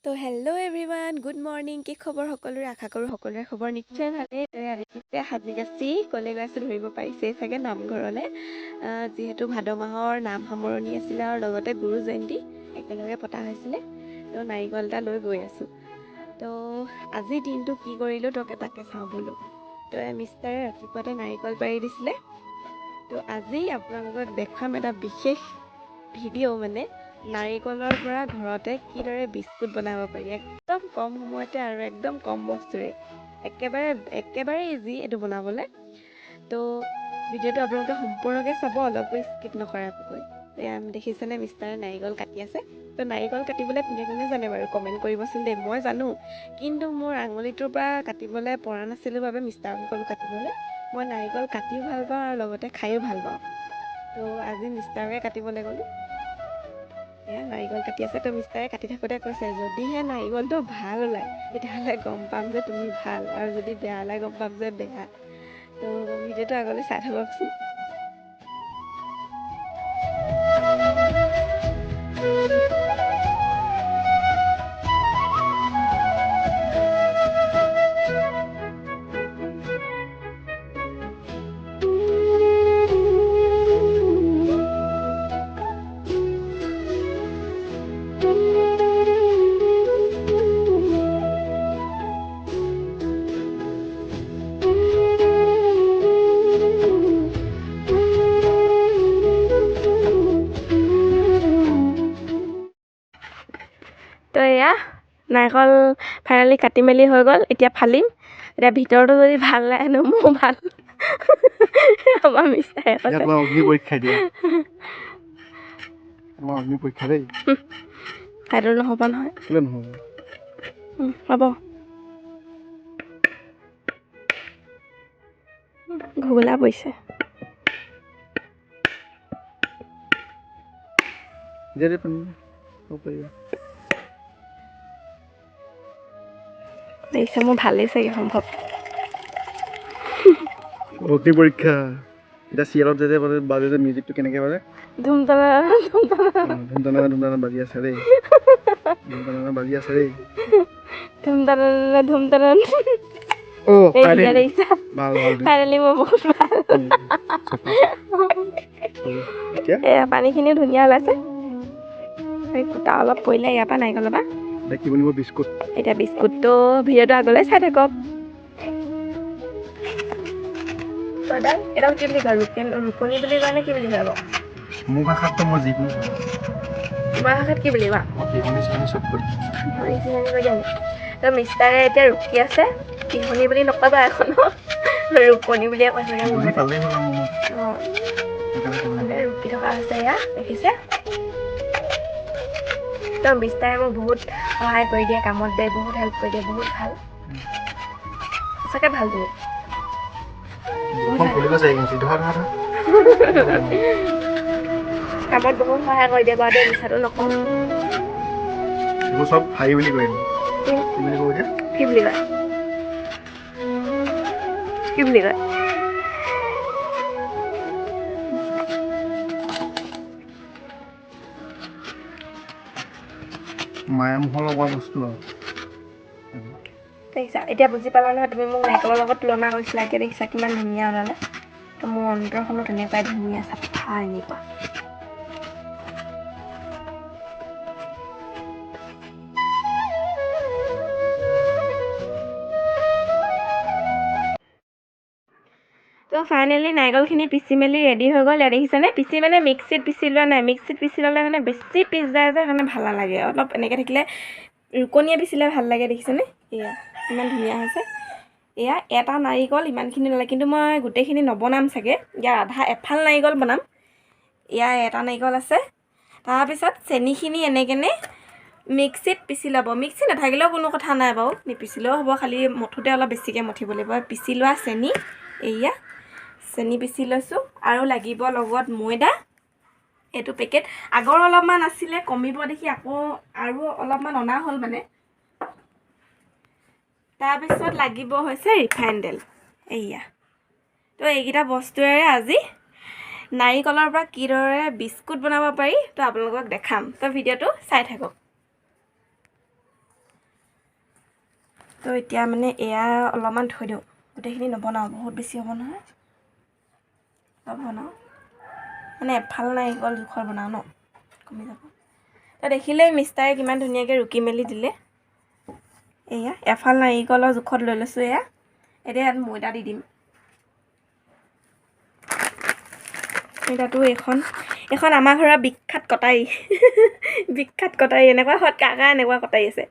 তো hello' everyone, good morning. কি খবৰ সকলোৰে? আশা কৰোঁ সকলোৰে খবৰ নিশ্চয় ভালেই। আজি সাজি কাচি ক'লে গৈ আছোঁ ধৰিব পাৰিছেই চাগে, নামঘৰলৈ। যিহেতু ভাদ মাহৰ নাম সামৰণি আছিলে আৰু লগতে গুৰু জয়ন্তী একেলগে পতা হৈছিলে, তো নাৰিকল এটা লৈ গৈ আছোঁ। তো আজিৰ দিনটো কি কৰিলোঁ তাকে চাওঁ বোলো। তো মিষ্টাৰে ৰাতিপুৱাতে নাৰিকল পাৰি দিছিলে। তো আজি আপোনালোকক দেখুৱাম এটা বিশেষ ভিডিঅ', মানে নাৰিকলৰ পৰা ঘৰতে কিদৰে বিস্কুট বনাব পাৰি, একদম কম সময়তে আৰু একদম কম বস্তুৰে। একেবাৰে ইজি এইটো বনাবলৈ। তো ভিডিঅ'টো আপোনালোকে সম্পূৰ্ণকৈ চাব, অলপো স্কিপ নকৰাকৈ। এয়া দেখিছেনে মিষ্টাৰে নাৰিকল কাটি আছে। তো নাৰিকল কাটিবলৈ কোনে কোনে জানে বাৰু কমেণ্ট কৰিবচোন দেই। মই জানো, কিন্তু মোৰ আঙুলিটোৰ পৰা কাটিবলৈ পৰা নাছিলোঁ বাবে মিষ্টাৰক ক'লোঁ কাটিবলৈ। মই নাৰিকল কাটিও ভাল পাওঁ আৰু লগতে খায়ো ভাল পাওঁ। তো আজি মিষ্টাৰকে কাটিবলৈ গ'লোঁ। এয়া নাৰিকল কাটি আছে। তো মিষ্টাৰে কাটি থাকোঁতে কৈছে, যদিহে নাৰিকলটো ভাল ওলায় তেতিয়াহ'লে গম পাম যে তুমি ভাল, আৰু যদি বেয়া ওলায় গম পাম যে বেয়া। তো ভিডিঅ'টো আগলৈ চাই থাককচোন। তো এয়া নাৰিকল ফাইনেলি কাটি মেলি হৈ গ'ল। এতিয়া ফালিম। এতিয়া ভিতৰতো যদি ভাল নাই হেনো মোৰ ভাল। আমাৰ মিষ্টাৰে কৈছে অগ্নি পৰীক্ষা দিয়া, অগ্নি পৰীক্ষা দেই। সেইটো নহ'ব নহয়। কেলে নহ'ব? হ'ব। ঘুগলা পৰিছে। যেনে পানী খাব পাৰিবা। দেখিছে মোৰ ভালেই চাগে সম্ভৱ। অগ্নি পৰীক্ষা। এতিয়া চিৰিয়েলত যে বাজে যে মিউজিকটো কেনেকৈ বাজে? ধুমতানা ধুমতানা ধুমতানা বাজি আছে দেই। ধুমতানা বাজি আছে দেই। ধুমতানা ধুমতানা। ভাল ভাল। ফাইনেলি মই বহুত ভাল। এয়া পানীখিনিও ধুনীয়া ওলাইছে। কুটা অলপ পৰিলে ইয়াৰ পৰা নাৰিকলৰ পৰা। কি বনিব? বিস্কুট। এতিয়া বিস্কুটটো ভিডিঅ'টো আগলৈ চাই থাকক। এডাল কি বুলি কয়? ৰুকনি বুলি কয় নে কি বুলি কয়? মোৰ ভাষাততো মই যিকোনো তোমাৰ ভাষাত কি বুলি কোৱা? তো মিষ্টাৰে এতিয়া ৰুকি আছে। টিহনি বুলি নকবা এখন, ৰুকনি বুলিয়ে কৈছে। ৰুকি থকা হৈছে এয়া, দেখিছে? তো মিষ্টাৰে মোক বহুত সহায় কৰি দিয়ে কামত, দেই বহুত হেল্প কৰি দিয়ে, বহুত ভাল। সঁচাকৈ ভাল তুমি। কামত বহুত সহায় কৰি দিয়ে বাৰু, দেই মিছাটো নকওঁ। চব হাই বুলি কয়। কি বুলি কয়? কি বুলি কয়? মায়া মোহৰ লগা বস্তু আৰু। দেখিছা? এতিয়া বুজি পালা নহয়? তুমি মোক নাৰিকলৰ লগত তুলনা কৰিছিলা, এতিয়া দেখিছা কিমান ধুনীয়া ওলালে? তো মোৰ অন্তৰখনো তেনেকুৱাই ধুনীয়া, চাফা এনেকুৱা। তো ফাইনেলি নাৰিকলখিনি পিচি মেলি ৰেডি হৈ গ'ল। ইয়াত দেখিছেনে? পিচি মানে মিক্সিত পিচি লোৱা নাই। মিক্সিত পিচি ল'লে মানে বেছি পিচ যায় যে, সেইকাৰণে ভাল নালাগে। অলপ এনেকৈ থাকিলে ৰুকনিয়ে পিচিলে ভাল লাগে। দেখিছেনে? এয়া ইমান ধুনীয়া হৈছে। এয়া এটা নাৰিকল ইমানখিনি ল'লে, কিন্তু মই গোটেইখিনি নবনাম চাগে। ইয়াৰ এফাল নাৰিকল বনাম। ইয়াৰ এটা নাৰিকল আছে। তাৰপিছত চেনিখিনি এনেকেনে মিক্সিত পিচি ল'ব। মিক্সি নাথাকিলেও কোনো কথা নাই বাৰু, নিপিচিলেও হ'ব, খালি মঠোতে অলপ বেছিকৈ মঠিব লাগিব। পিচি লোৱা চেনি, এয়া চেনি পিচি লৈছোঁ। আৰু লাগিব লগত ময়দা। এইটো পেকেট আগৰ অলপমান আছিলে, কমিব দেখি আকৌ আৰু অলপমান অনা হ'ল মানে। তাৰপিছত লাগিব হৈছে ৰিফাইন তেল, এয়া। তো এইকেইটা বস্তুৰে আজি নাৰিকলৰ পৰা কিদৰে বিস্কুট বনাব পাৰি তো আপোনালোকক দেখাম। তো ভিডিঅ'টো চাই থাকক। তো এতিয়া মানে এয়া অলপমান থৈ দিওঁ, গোটেইখিনি নবনাওঁ, বহুত বেছি হ'ব নহয়। অলপ বনাওঁ মানে এফাল নাৰিকল জোখৰ বনাওঁ ন, কমি যাব। তো দেখিলেই মিষ্টাৰে কিমান ধুনীয়াকৈ ৰুকি মেলি দিলে। এয়া এফাল নাৰিকলৰ জোখত লৈ লৈছোঁ এয়া। এতিয়া ইয়াত ময়দা দি দিম। ময়দাটো এইখন আমাৰ ঘৰৰ বিখ্যাত কটাৰী বিখ্যাত কটাৰী, এনেকুৱা হত কাকা এনেকুৱা কটাৰী আছে।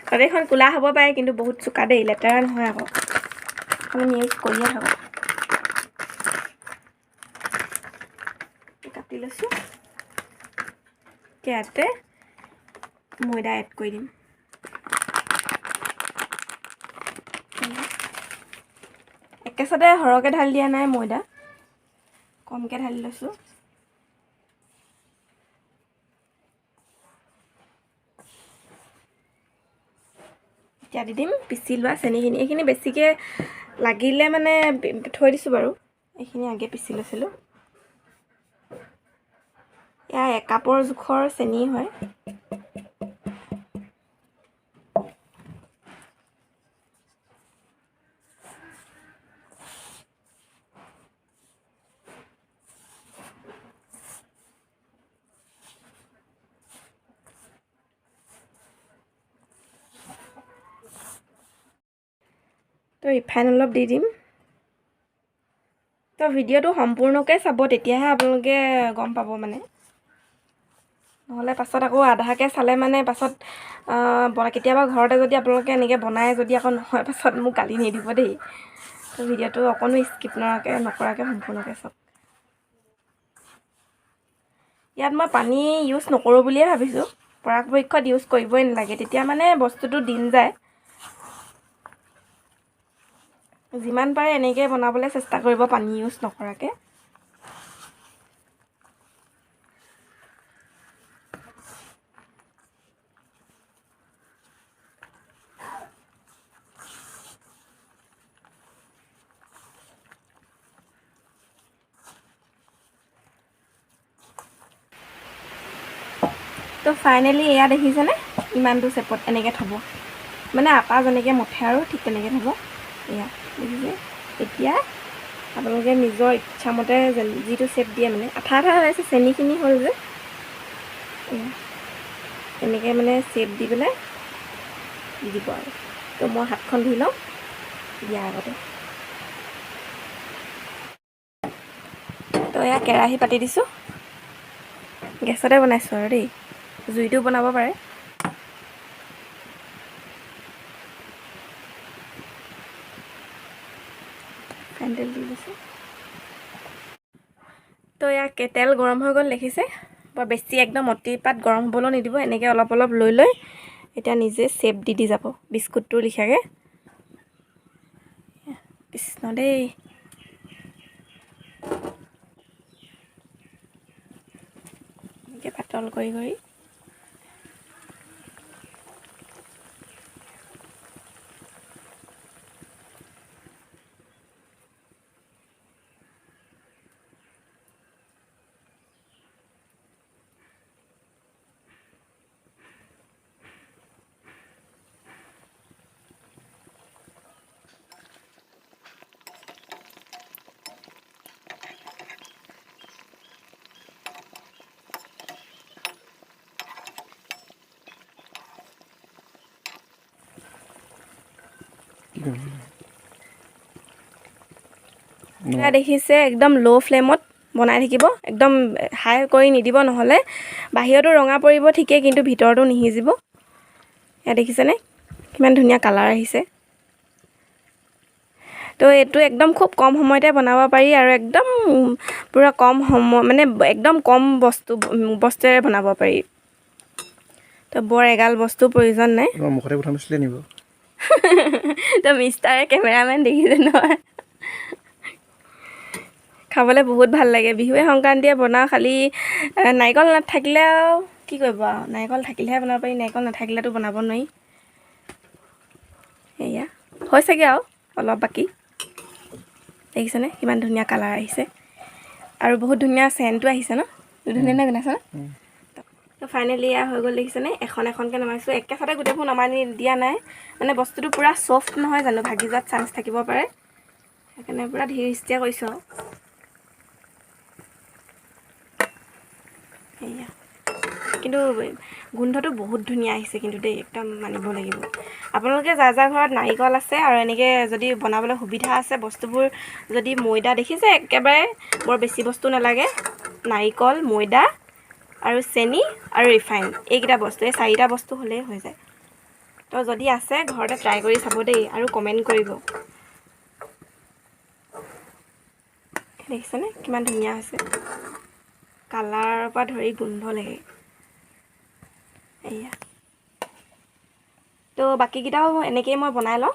কটাৰীখন কোলা হ'ব পাৰে কিন্তু বহুত চোকা দেই, লেতেৰা নহয় আকৌ, আমি ইউজ কৰিয়ে থাকোঁ। কাটি লৈছোঁ, ইয়াতে ময়দা এড কৰি দিম। একেচাতে সৰহকৈ ঢালি দিয়া নাই ময়দা, কমকৈ ঢালি লৈছোঁ। এতিয়া দি দিম পিচি লোৱা চেনিখিনি। এইখিনি বেছিকৈ লাগিলে মানে থৈ দিছোঁ বাৰু, এইখিনি আগে পিচি লৈছিলোঁ। এয়া 1 কাপৰ জোখৰ চেনি হয়। তো ৰিফাইন অলপ দি দিম। তো ভিডিঅ'টো সম্পূৰ্ণকৈ চাব, তেতিয়াহে আপোনালোকে গম পাব মানে, নহ'লে পাছত আকৌ আধাকৈ চালে মানে পাছত কেতিয়াবা ঘৰতে যদি আপোনালোকে এনেকৈ বনাই যদি আকৌ নহয়, পাছত মোক গালি নিদিব দেই। তো ভিডিঅ'টো অকণো স্কিপ নকৰাকৈ সম্পূৰ্ণকৈ চাওক। ইয়াত মই পানী ইউজ নকৰোঁ বুলিয়ে ভাবিছোঁ, পৰাপক্ষত ইউজ কৰিবই নালাগে, তেতিয়া মানে বস্তুটো দিন যায়। যিমান পাৰে এনেকৈ বনাবলৈ চেষ্টা কৰিব, পানী ইউজ নকৰাকৈ। তো ফাইনেলি এয়া দেখিছেনে, ইমানটো চেপত এনেকৈ থ'ব, মানে আটা যেনেকৈ মঠে আৰু ঠিক তেনেকৈ থ'ব। এয়া দেখিছে। এতিয়া আপোনালোকে নিজৰ ইচ্ছামতে যিটো চেপ দিয়ে, মানে আঠা আঠা হৈ আছে, চেনিখিনি হ'ল যে, এয়া এনেকৈ মানে চেপ দি পেলাই দি দিব আৰু। তো মই হাতখন ধুই লওঁ দিয়াৰ আগতে। তো এয়া কেৰাহী পাতি দিছোঁ, গেছতে বনাইছোঁ আৰু দেই, জুইটো বনাব পাৰে। কেণ্ডেল দি দিছোঁ। তো এয়া তেল গৰম হৈ গ'ল দেখিছে, বৰ বেছি একদম অতিপাত গৰম হ'বলৈ নিদিব, এনেকৈ অলপ অলপ লৈ লৈ এতিয়া নিজে চেপ দি যাব, বিস্কুটটোৰ লিখাকৈ। কৃষ্ণ দেই। এনেকৈ পাতল কৰি কৰি এয়া দেখিছে, একদম ল' ফ্লেমত বনাই থাকিব, একদম হাই কৰি নিদিব, নহ'লে বাহিৰতো ৰঙা পৰিব ঠিকেই, কিন্তু ভিতৰতো নিসিজিব। এয়া দেখিছেনে কিমান ধুনীয়া কালাৰ আহিছে। তো এইটো একদম খুব কম সময়তে বনাব পাৰি, আৰু একদম পূৰা কম সময়, মানে একদম কম বস্তুৰে বনাব পাৰি। তো বৰ এগাল বস্তুৰ প্ৰয়োজন নাই। মুখতে প্ৰথম আছিলে নিব। তো মিষ্টাৰে কেমেৰামেন দেখিছে নহয়, খাবলৈ বহুত ভাল লাগে। বিহুৱে সংক্ৰান্তিয়ে বনাওঁ, খালি নাৰিকল নাথাকিলে আৰু কি কৰিব আৰু, নাৰিকল থাকিলেহে বনাব পাৰি, নাৰিকল নাথাকিলেতো বনাব নোৱাৰি। এয়া হৈছেগৈ আৰু অলপ বাকী, দেখিছেনে কিমান ধুনীয়া কালাৰ আহিছে, আৰু বহুত ধুনীয়া চেণ্টটো আহিছে ন, ধুনীয়া ধুনীয়া গোন্ধাইছে ন। তো তো ফাইনেলি এয়া হৈ গ'ল দেখিছেনে এখন এখনকৈ নমাইছোঁ একেচাতে গোটেইবোৰ নমাই দিয়া নাই মানে বস্তুটো পূৰা ছফ্ট নহয় জানো ভাগি যোৱাত চান্স থাকিব পাৰে সেইকাৰণে পূৰা ধীৰ স্থিৰে কৰিছোঁ আৰু এয়া কিন্তু গোন্ধটো বহুত ধুনীয়া আহিছে কিন্তু দেই একদম মানিব লাগিব আপোনালোকে যাৰ যাৰ ঘৰত নাৰিকল আছে আৰু এনেকৈ যদি বনাবলৈ সুবিধা আছে বস্তুবোৰ যদি ময়দা দেখিছে একেবাৰে বৰ বেছি বস্তু নালাগে নাৰিকল ময়দা আৰু চেনি আৰু ৰিফাইন এইকেইটা বস্তু এই 4টা বস্তু হ'লেই হৈ যায় তো যদি আছে ঘৰতে ট্ৰাই কৰি চাব দেই আৰু কমেণ্ট কৰিব দেখিছেনে কিমান ধুনীয়া হৈছে কালাৰৰ পৰা ধৰি গোন্ধ লাগে এয়া তো বাকীকেইটাও এনেকেই মই বনাই লওঁ